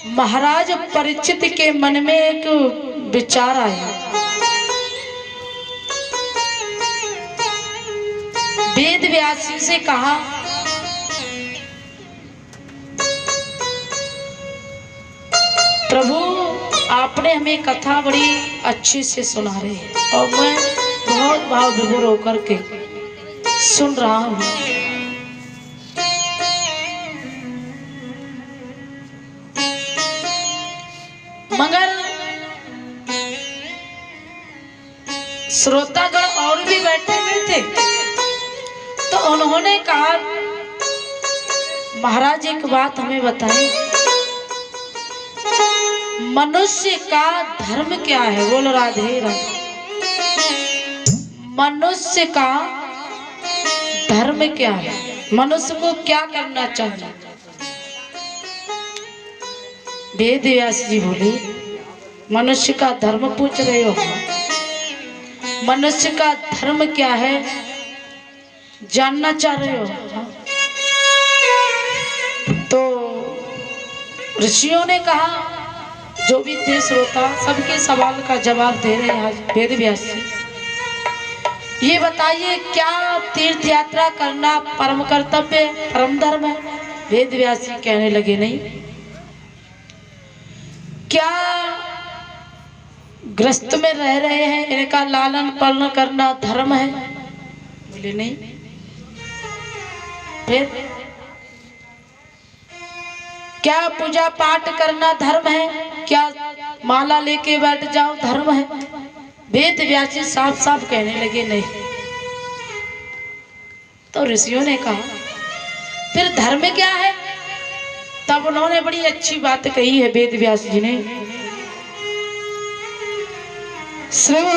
महाराज परीक्षित के मन में एक विचार आया। वेद व्यास जी से कहा, प्रभु आपने हमें कथा बड़ी अच्छी से सुना रही है और मैं बहुत भाव विभोर होकर के सुन रहा हूँ। मगर श्रोतागण और भी बैठे हुए थे, तो उन्होंने कहा, महाराज एक बात हमें बताएं, मनुष्य का धर्म क्या है? बोलो राधे राधे। मनुष्य का धर्म क्या है? मनुष्य को क्या करना चाहिए? वेद व्यास जी बोले, मनुष्य का धर्म पूछ रहे हो? मनुष्य का धर्म क्या है जानना चाह रहे हो? तो ऋषियों ने कहा, जो भी थे श्रोता सबके सवाल का जवाब दे रहे हैं आज वेद व्यास जी। ये बताइए, क्या तीर्थ यात्रा करना परम कर्तव्य, परम धर्म है? वेद व्यास जी कहने लगे, नहीं। क्या ग्रस्त में रह रहे हैं इनका लालन पालन करना धर्म है? बोले नहीं। फिर क्या पूजा पाठ करना धर्म है? क्या माला लेके बैठ जाओ धर्म है? वेद व्यास जी साफ साफ कहने लगे, नहीं। तो ऋषियों ने कहा, फिर धर्म क्या है? तब उन्होंने बड़ी अच्छी बात कही है वेद व्यास जी ने। श्रूयताम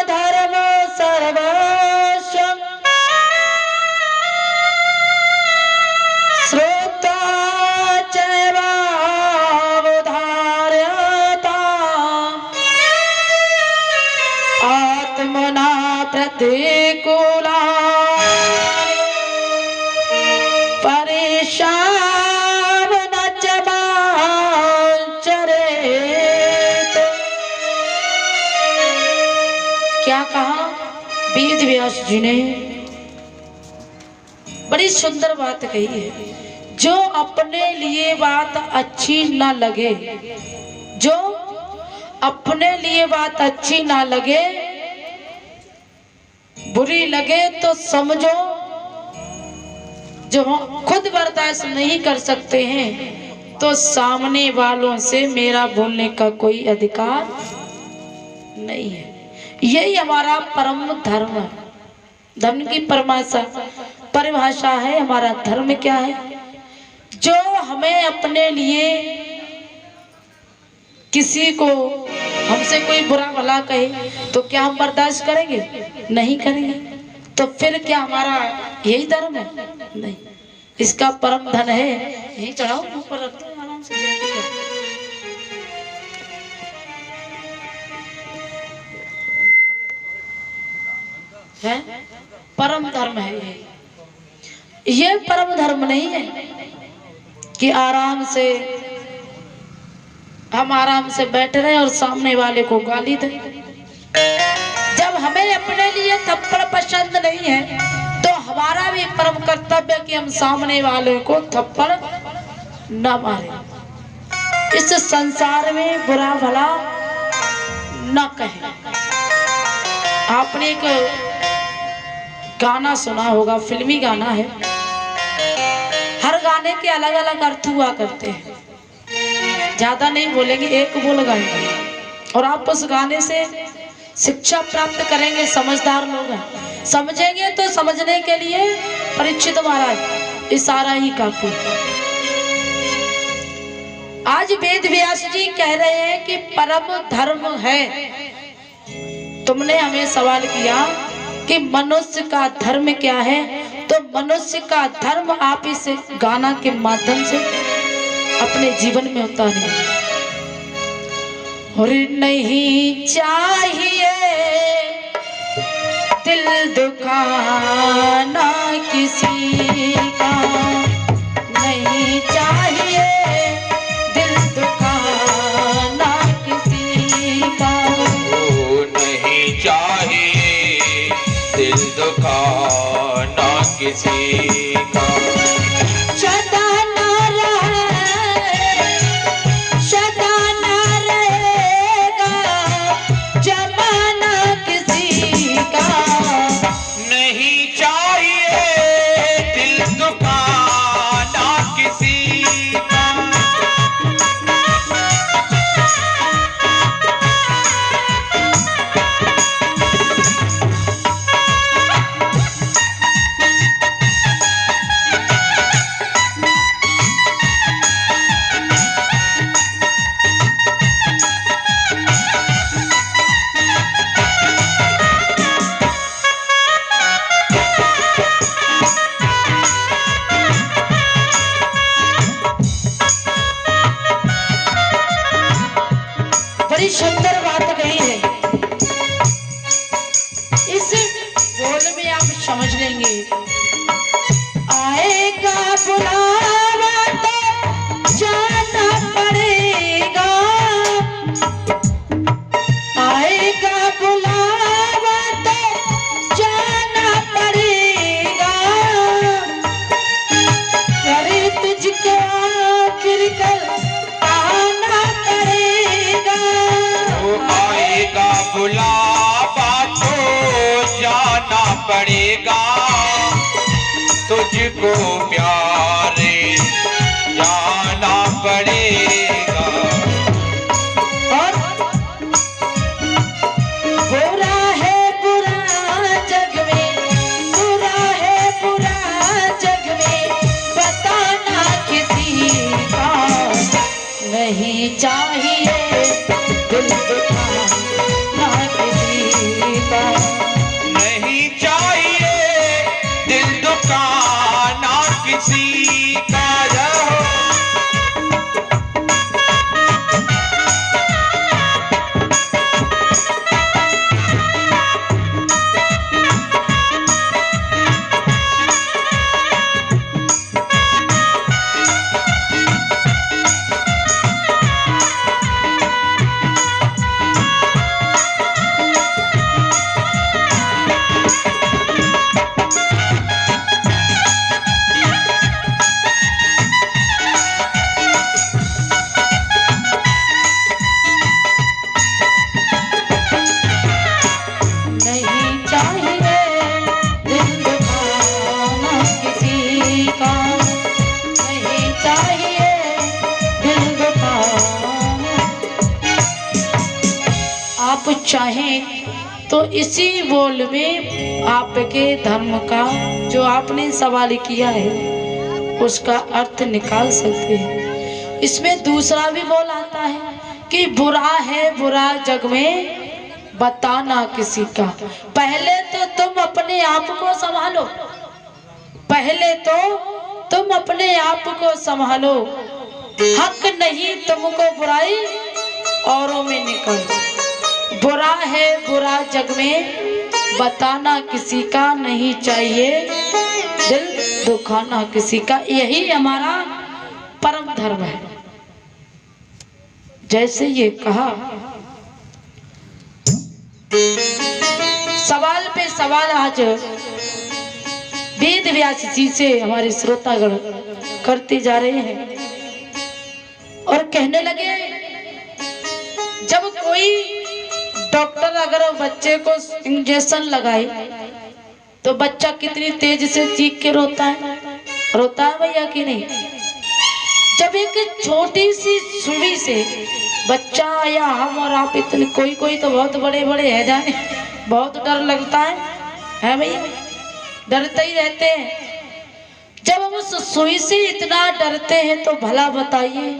धर्म सर्वस्वं श्रुत्वा चैवावधार्यताम् आत्मना प्रतिकूला क्या कहा वेद व्यास जी ने? बड़ी सुंदर बात कही है। जो अपने लिए बात अच्छी ना लगे, जो अपने लिए बात अच्छी ना लगे, बुरी लगे तो समझो, जो खुद बर्दाश्त नहीं कर सकते हैं तो सामने वालों से मेरा बोलने का कोई अधिकार नहीं है। यही हमारा परम धर्म है। धर्म की परिभाषा है। हमारा धर्म क्या है? जो हमें अपने लिए, किसी को हमसे कोई बुरा भला कहे तो क्या हम बर्दाश्त करेंगे? नहीं करेंगे। तो फिर क्या हमारा यही धर्म है? नहीं। इसका परम धन है। यही चढ़ाओ, ऊपर रख दो आराम से है। परम धर्म है ये परम धर्म नहीं है कि आराम से हम आराम से बैठ रहे और सामने वाले को गाली दें। जब हमें अपने लिए थप्पड़ पसंद नहीं है तो हमारा भी परम कर्तव्य कि हम सामने वाले को थप्पड़ न मारें। इस संसार में बुरा भला न कहें। आपने एक गाना सुना होगा, फिल्मी गाना है। हर गाने के अलग अलग अर्थ हुआ करते हैं। ज्यादा नहीं बोलेंगे, एक बोल गाएंगे और आप उस गाने से शिक्षा प्राप्त करेंगे। समझदार लोग हैं, समझेंगे तो समझने के लिए परीक्षित महाराज इशारा ही काफी। आज वेद व्यास जी कह रहे हैं कि परम धर्म है। तुमने हमें सवाल किया कि मनुष्य का धर्म क्या है, तो मनुष्य का धर्म आप इस गाना के माध्यम से अपने जीवन में उतारें। और नहीं चाहिए दिल दुखाना किसी का, किसी का। सदा ना रहेगा जमाना किसी का। नहीं चाहिए दिल दुखाना किसी का। बड़ी सुंदर बात कही है। इस बोल में आप समझ लेंगे, आएगा बुलावा तो जाना पड़ेगा। आएगा बुलावा तो जाना पड़ेगा। अरे तुझको आखिर कल आना पड़ेगा। आएगा बुलावा तो जाना पड़ेगा। तुझको प्यारे जाना पड़ेगा। और बुरा है बुरा जग में, बुरा है बुरा जग में बताना किसी का। नहीं चाहिए दिल दुखाना किसी का। नहीं चाहिए दिल दुखाना किसी का। नहीं चाहिए दिल दुखाना किसी का। नहीं चाहिए दिल दुखाना। आप चाहें तो इसी बोल में आपके धर्म का जो आपने सवाल किया है उसका अर्थ निकाल सकते हैं। इसमें दूसरा भी बोल आता है कि बुरा है बुरा जग में बताना किसी का। पहले तो तुम अपने आप को संभालो। पहले तो तुम अपने आप को संभालो। हक नहीं तुमको बुराई औरों में निकल। बुरा है बुरा जग में बताना किसी का। नहीं चाहिए दिल दुखाना किसी का। यही हमारा परम धर्म है। जैसे ये कहा, सवाल पे सवाल आज वेद व्यास जी से हमारे श्रोतागण करते जा रहे हैं और कहने लगे, जब कोई डॉक्टर अगर बच्चे को इंजेक्शन लगाए तो बच्चा कितनी तेज से चीख के रोता है भैया कि नहीं। जब एक छोटी सी सुई से बच्चा या हम और आप इतने, कोई तो बहुत बड़े बड़े है जाने, बहुत डर लगता है भैया, डरते ही रहते हैं। जब हम उस सुई से इतना डरते हैं तो भला बताइए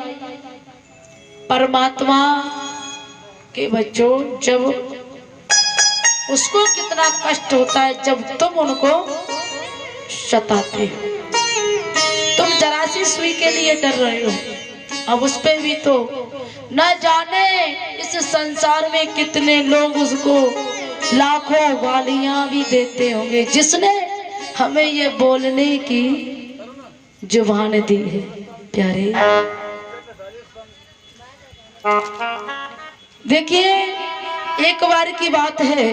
परमात्मा के बच्चों, जब उसको कितना कष्ट होता है जब तुम उनको सताते हो। तुम जरा सी सुई के लिए डर रहे हो, अब उस पे भी तो न जाने इस संसार में कितने लोग उसको लाखों गालियां भी देते होंगे, जिसने हमें ये बोलने की जुबान दी है। प्यारे देखिए, एक बार की बात है,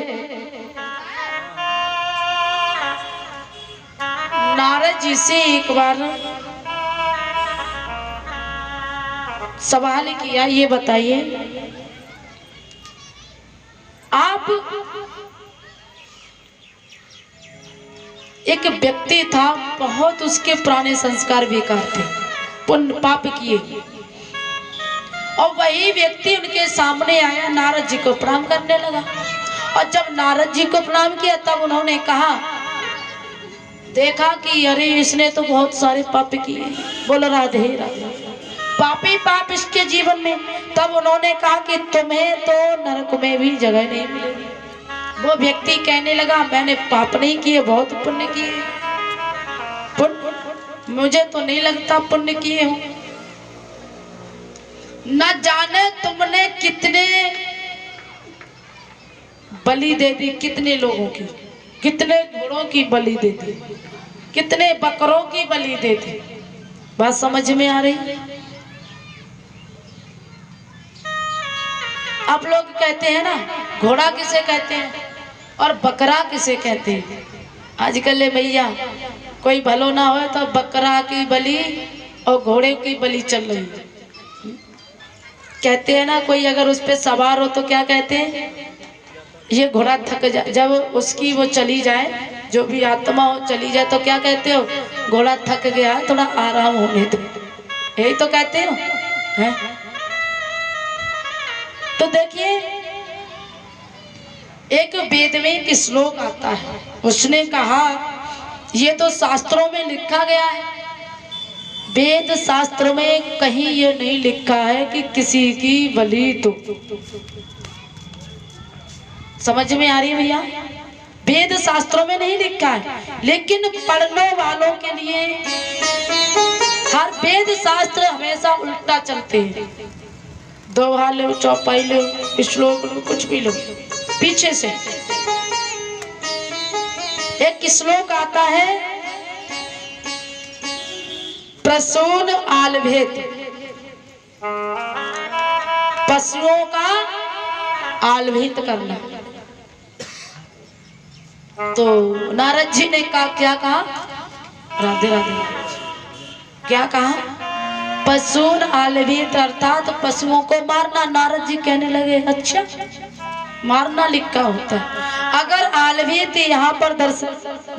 नारद जी से एक बार सवाल किया, ये बताइए आप, एक व्यक्ति था बहुत उसके पुराने संस्कार बेकार थे, पुण्य पाप किए, और वही व्यक्ति उनके सामने आया, नारद जी को प्रणाम करने लगा। और जब नारद जी को प्रणाम किया तब उन्होंने कहा, देखा कि अरे इसने तो बहुत सारे पाप किए, बोलो राधे राधे, पापी पाप इसके जीवन में। तब उन्होंने कहा कि तुम्हें तो नरक में भी जगह नहीं मिलेगी। वो व्यक्ति कहने लगा, मैंने पाप नहीं किए, बहुत पुण्य किए, पुण्य मुझे तो नहीं लगता पुण्य किए हो। न जाने तुमने कितने बलि दे दी, कितने लोगों की, कितने घोड़ों की बलि दे दी, कितने बकरों की बलि दे दी। बात समझ में आ रही? आप लोग कहते हैं ना, घोड़ा किसे कहते हैं और बकरा किसे कहते हैं। आजकल भैया कोई भलो ना हो तो बकरा की बलि और घोड़े की बलि चल रही है। कहते हैं ना, कोई अगर उस पे सवार हो तो क्या कहते हैं, ये घोड़ा थक जाए, जब उसकी वो चली जाए, जो भी आत्मा हो चली जाए तो क्या कहते हो, घोड़ा थक गया है, थोड़ा आराम होने दो, यही तो कहते हो हैं? तो देखिए, एक वेद में एक श्लोक आता है, उसने कहा, ये तो शास्त्रों में लिखा गया है, वेद शास्त्र में कहीं ये नहीं लिखा है कि किसी की बलि दो। समझ में आ रही है भैया? वेद शास्त्रों में नहीं लिखा है, लेकिन पढ़ने वालों के लिए हर वेद शास्त्र हमेशा उल्टा चलते हैं। दोहा लो, चौपाई लो, श्लोक लो, कुछ भी लो, पीछे से एक श्लोक आता है, प्रसून आलभेत, पशुओं का आलभेत करना। तो नारद जी ने कहा, क्या कहा, राधे राधे, क्या कहा, पशुन आलभेत अर्थात पशुओं को मारना। नारद जी कहने लगे, अच्छा मारना लिखा होता है। अगर आलभेत यहाँ पर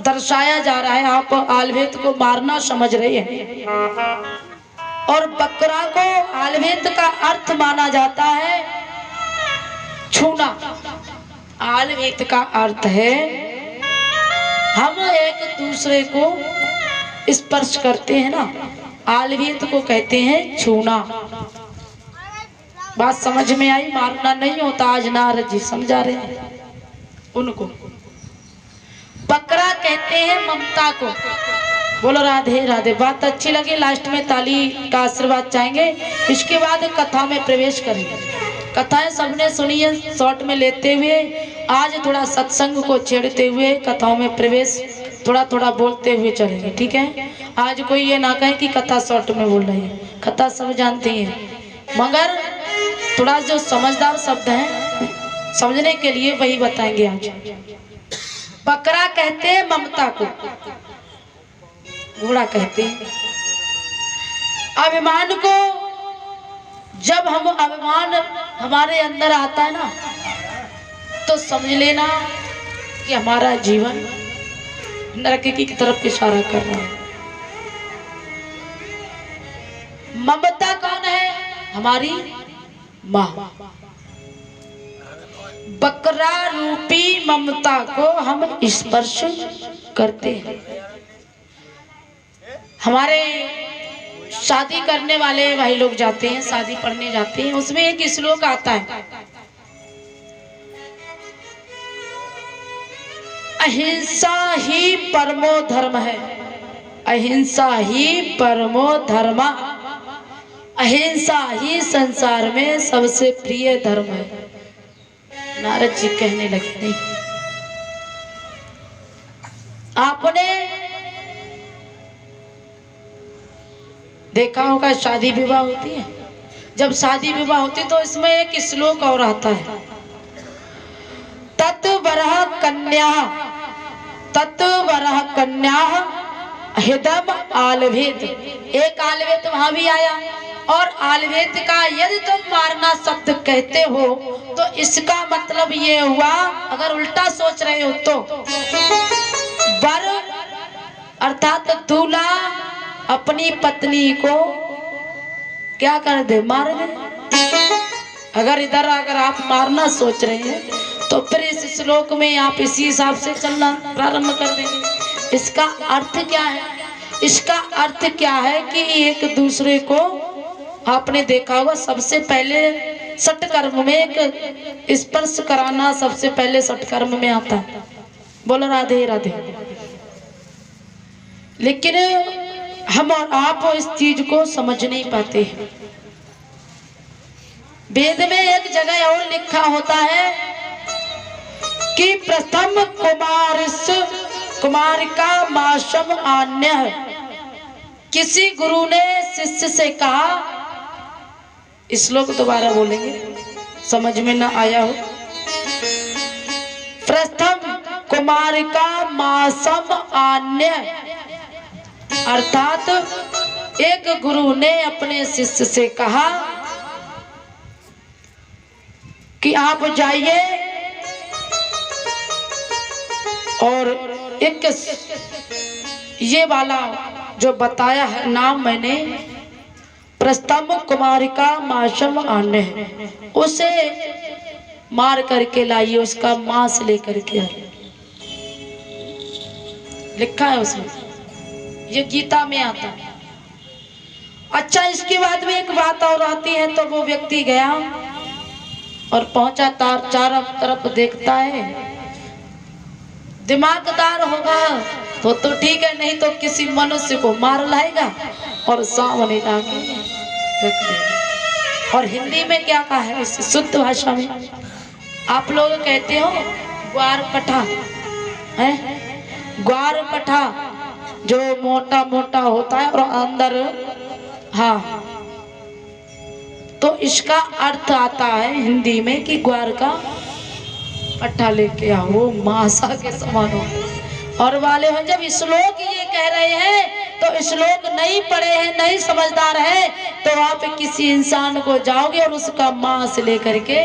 दर्शाया जा रहा है, आप आलभेत को मारना समझ रहे हैं, और बकरा को आलभेत का अर्थ माना जाता है छूना। आलभेत का अर्थ है हम एक दूसरे को स्पर्श करते हैं ना, आलभेत को कहते हैं छूना। बात समझ में आई? मारना नहीं होता, आज नारद जी समझा रहे हैं उनको। बकरा कहते हैं ममता को। बोलो राधे राधे। बात अच्छी लगी, लास्ट में ताली का आशीर्वाद चाहेंगे, इसके बाद कथा में प्रवेश करेंगे। कथाएं सबने सुनी है, शॉर्ट में लेते हुए आज थोड़ा सत्संग को छेड़ते हुए कथाओं में प्रवेश थोड़ा थोड़ा बोलते हुए चलेंगे, ठीक है? आज कोई ये ना कहे कि कथा शॉर्ट में बोल रही है, कथा सब जानती हैं, मगर थोड़ा जो समझदार शब्द हैं समझने के लिए वही बताएंगे आज। बकरा कहते हैं ममता को, घोड़ा कहते हैं अभिमान को। जब हम अभिमान हमारे अंदर आता है ना, तो समझ लेना कि हमारा जीवन नरक की तरफ इशारा कर रहा है। ममता कौन है? हमारी माँ। बकरा रूपी ममता को हम स्पर्श करते हैं। हमारे शादी करने वाले भाई लोग जाते हैं, शादी पढ़ने जाते हैं, उसमें एक श्लोक आता है, अहिंसा ही परमो धर्म है, अहिंसा ही परमो धर्म, अहिंसा ही संसार में सबसे प्रिय धर्म है। नारद जी कहने लगे, नहीं, आपने देखा होगा शादी विवाह होती है, जब शादी विवाह होती तो इसमें एक श्लोक और आता है, तत्वरः कन्या हिदम आलवेद, एक आलवेद वहां भी आया। और आलवेद का यदि तुम मारना शब्द कहते हो तो इसका मतलब ये हुआ, अगर उल्टा सोच रहे हो तो वर अर्थात दूल्हा अपनी पत्नी को क्या कर दे, मार दे। अगर आप मारना सोच रहे हैं तो फिर इस श्लोक में आप इसी हिसाब से चलना प्रारंभ कर देंगे। इसका अर्थ क्या है? इसका अर्थ क्या है कि एक दूसरे को आपने देखा होगा, सबसे पहले षटकर्म में एक स्पर्श कराना सबसे पहले षटकर्म में आता है। बोलो राधे राधे। लेकिन हम और आप इस चीज को समझ नहीं पाते हैं। वेद में एक जगह और लिखा होता है कि प्रथम कुमारिका माशम आन्य। किसी गुरु ने शिष्य से कहा, इस श्लोक दोबारा बोलेंगे, समझ में ना आया हो। प्रथम कुमारिका मासम आन्य, अर्थात एक गुरु ने अपने शिष्य से कहा कि आप जाइए और एक ये वाला जो बताया है नाम मैंने, प्रस्तम कुमारिका माशम आने, उसे मार करके लाइए, उसका मांस लेकर के आइए। लिखा है उसमें, ये गीता में आता है। अच्छा, इसके बाद में एक बात और आती है। तो वो व्यक्ति गया और पहुंचा, चारों तरफ देखता है। दिमागदार होगा तो ठीक है, नहीं तो किसी मनुष्य को मार लाएगा और सामने लाके रख देगा। और हिंदी में क्या कहा है, इस शुद्ध भाषा में आप लोग कहते हो ग्वार पठा है, ग्वार पठा जो मोटा मोटा होता है और अंदर, हाँ, तो इसका अर्थ आता है हिंदी में कि ग्वार का पट्टा लेके आओ, वो मासा के समान हो। और वाले हो, जब श्लोक ये कह रहे हैं तो श्लोक नहीं पढ़े हैं, नहीं समझदार है, तो आप किसी इंसान को जाओगे और उसका मांस लेकर के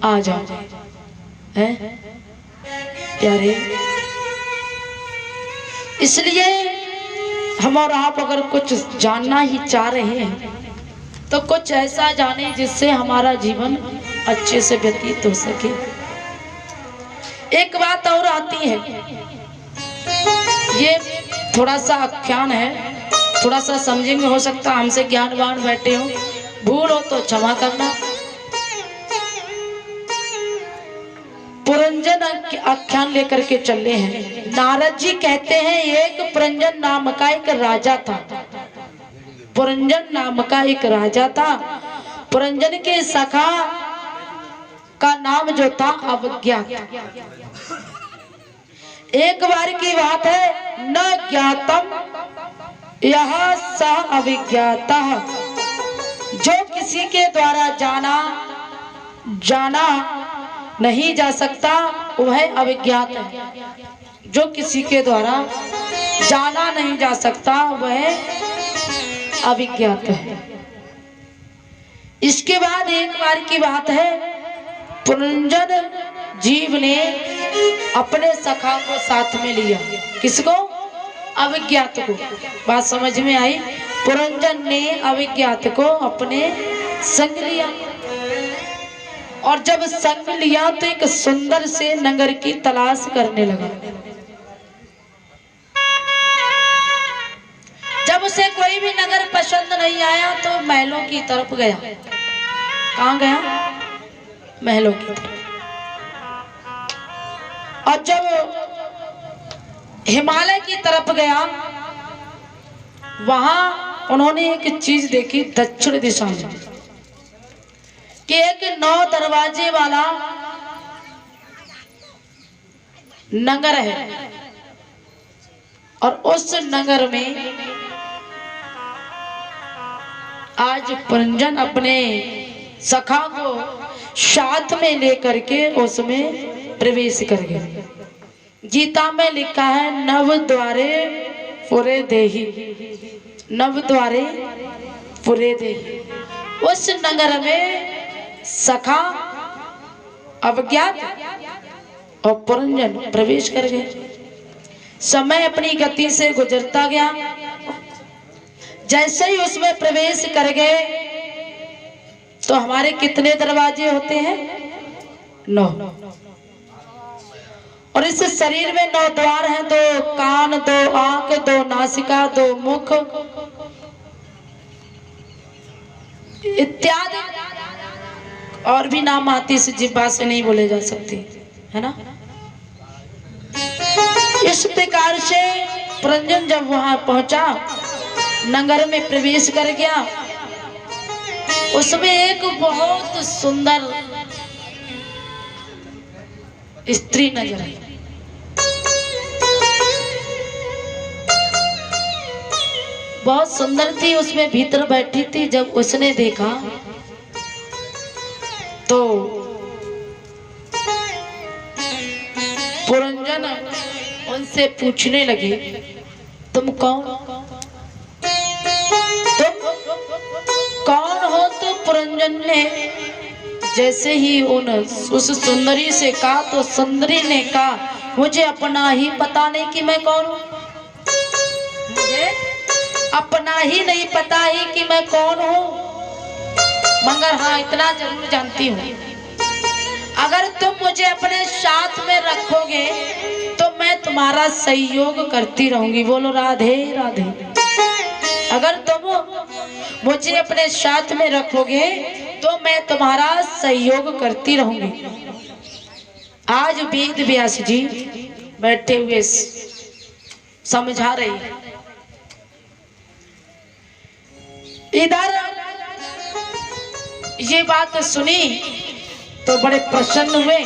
आ जाओ, हैं प्यारे। इसलिए हम और आप अगर कुछ जानना ही चाह रहे हैं तो कुछ ऐसा जाने जिससे हमारा जीवन अच्छे से व्यतीत हो सके। एक बात और आती है, ये थोड़ा सा आख्यान है, थोड़ा सा समझेंगे, हो सकता हमसे ज्ञानवान बैठे हो, भूल हो तो क्षमा करना। पुरंजन आख्यान लेकर के चले हैं। नारद जी कहते हैं एक पुरंजन नाम का एक राजा था। पुरंजन नाम का एक राजा था। पुरंजन के सखा का नाम जो था अवज्ञात। एक बार की बात है, न ज्ञातम यह स अविज्ञाता, जो किसी के द्वारा जाना नहीं जा सकता वह अविज्ञात है। जो किसी के द्वारा जाना नहीं जा सकता वह अविज्ञात है। इसके बाद एक बार की बात है, पुरंजन जीव ने अपने सखा को साथ में लिया। किसको? अविज्ञात को। बात समझ में आई? पुरंजन ने अविज्ञात को अपने संग लिया, और जब संग लिया तो एक सुंदर से नगर की तलाश करने लगा। जब उसे कोई भी नगर पसंद नहीं आया तो महलों की तरफ गया। कहाँ गया? महलों की तरफ। और जब हिमालय की तरफ गया, वहां उन्होंने एक चीज देखी दक्षिण दिशा में, कि एक 9 दरवाजे वाला नगर है, और उस नगर में आज पुरंजन अपने सखा को साथ में लेकर के उसमें प्रवेश कर गए। गीता में लिखा है, नव द्वारे पुरे देही, नव द्वारे पुरे देही। उस नगर में सखा, अवज्ञात और पुरंजन प्रवेश कर गए। समय अपनी गति से गुजरता गया। जैसे ही उसमें प्रवेश कर गए तो हमारे कितने दरवाजे होते हैं? 9। और इस शरीर में 9 द्वार हैं, 2 कान, 2 आंख, 2 नासिका, 2 मुख इत्यादि, और भी नाम आती इस जिह्वा से नहीं बोले जा सकते, है ना। इस प्रकार से पुरंजन जब वहां पहुंचा, नगर में प्रवेश कर गया, उसमें एक बहुत सुंदर स्त्री नजर आई। बहुत सुंदर थी, उसमें भीतर बैठी थी। जब उसने देखा तो पुरंजन उनसे पूछने लगे, तुम कौन हो? तो पुरंजन ने जैसे ही उस सुंदरी से कहा तो सुंदरी ने कहा, मुझे अपना ही पता नहीं कि मैं कौन हूं। मुझे अपना ही नहीं पता ही कि मैं कौन हूं, मगर हाँ इतना जरूर जानती हूँ, अगर तुम मुझे अपने साथ में रखोगे तो मैं तुम्हारा सहयोग करती रहूंगी। बोलो राधे राधे। अगर तुम मुझे अपने साथ में रखोगे तो मैं तुम्हारा सहयोग करती रहूंगी। आज वेद व्यास जी बैठे हुए समझा रहे हैं। इधर ये बात सुनी तो बड़े प्रसन्न हुए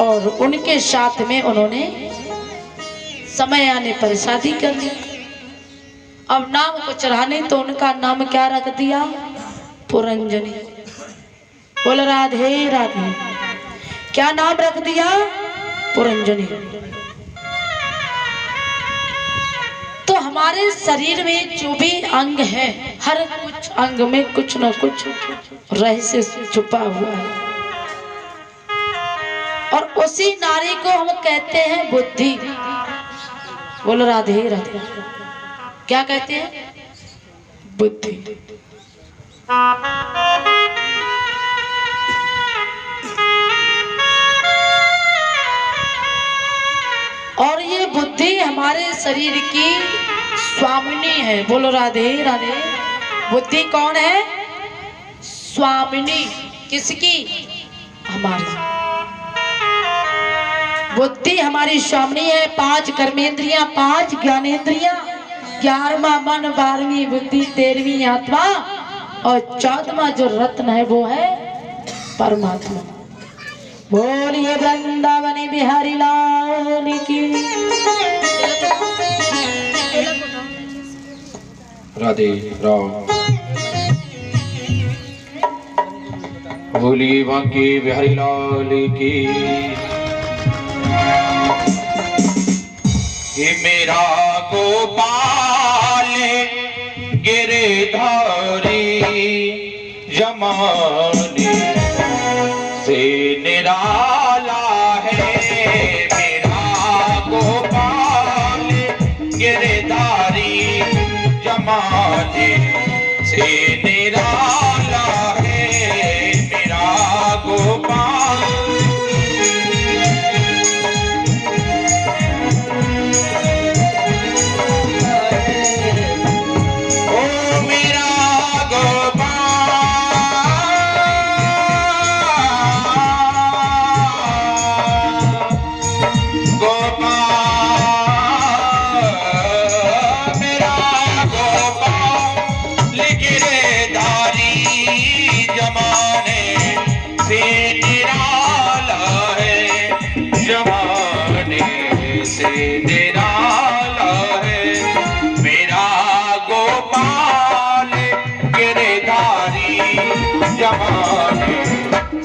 और उनके साथ में उन्होंने समय आने पर शादी कर ली। अब नाम को चढ़ाने तो उनका नाम क्या रख दिया? पुरंजनी। बोल राधे राधे। क्या नाम रख दिया? पुरंजनी। तो हमारे शरीर में जो भी अंग है, हर कुछ अंग में कुछ न कुछ रहस्य छुपा हुआ है, और उसी नारी को हम कहते हैं बुद्धि। बोलो राधे राधे। क्या कहते हैं? बुद्धि। और ये बुद्धि हमारे शरीर की स्वामिनी है। बोलो राधे राधे। बुद्धि कौन है? स्वामिनी। किसकी? हमारी। बुद्धि हमारी स्वामिनी है। 5 कर्मेंद्रियां, 5 ज्ञानेंद्रियां, 11वां मन, 12वीं बुद्धि, 13वीं आत्मा, और 14वां जो रत्न है वो है परमात्मा। बोलिए वृंदावनी बिहारी लाल की। राधे राम। बोलिए बांके बिहारी लाल की। ये मेरा गोपाल गिरधारी जमाने से निराला है। मेरा गोपाल गिरधारी जमाने से निराला है। मेरा गोपाल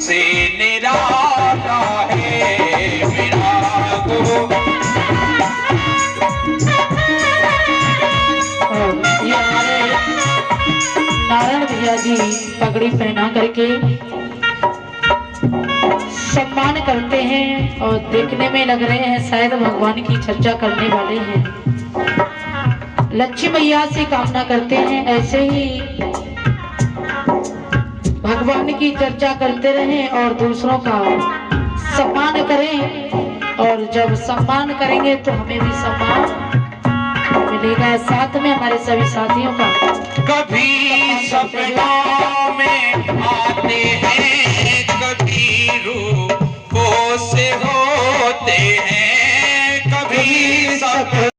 से निराला है। मेरा मैया जी पगड़ी पहना करके सम्मान करते हैं और देखने में लग रहे हैं शायद भगवान की चर्चा करने वाले हैं। लक्ष्मी मैया से कामना करते हैं ऐसे ही भगवान की चर्चा करते रहें और दूसरों का सम्मान करें, और जब सम्मान करेंगे तो हमें भी सम्मान मिलेगा। साथ में हमारे सभी साथियों का कभी सपनों में आते हैं, कभी रूप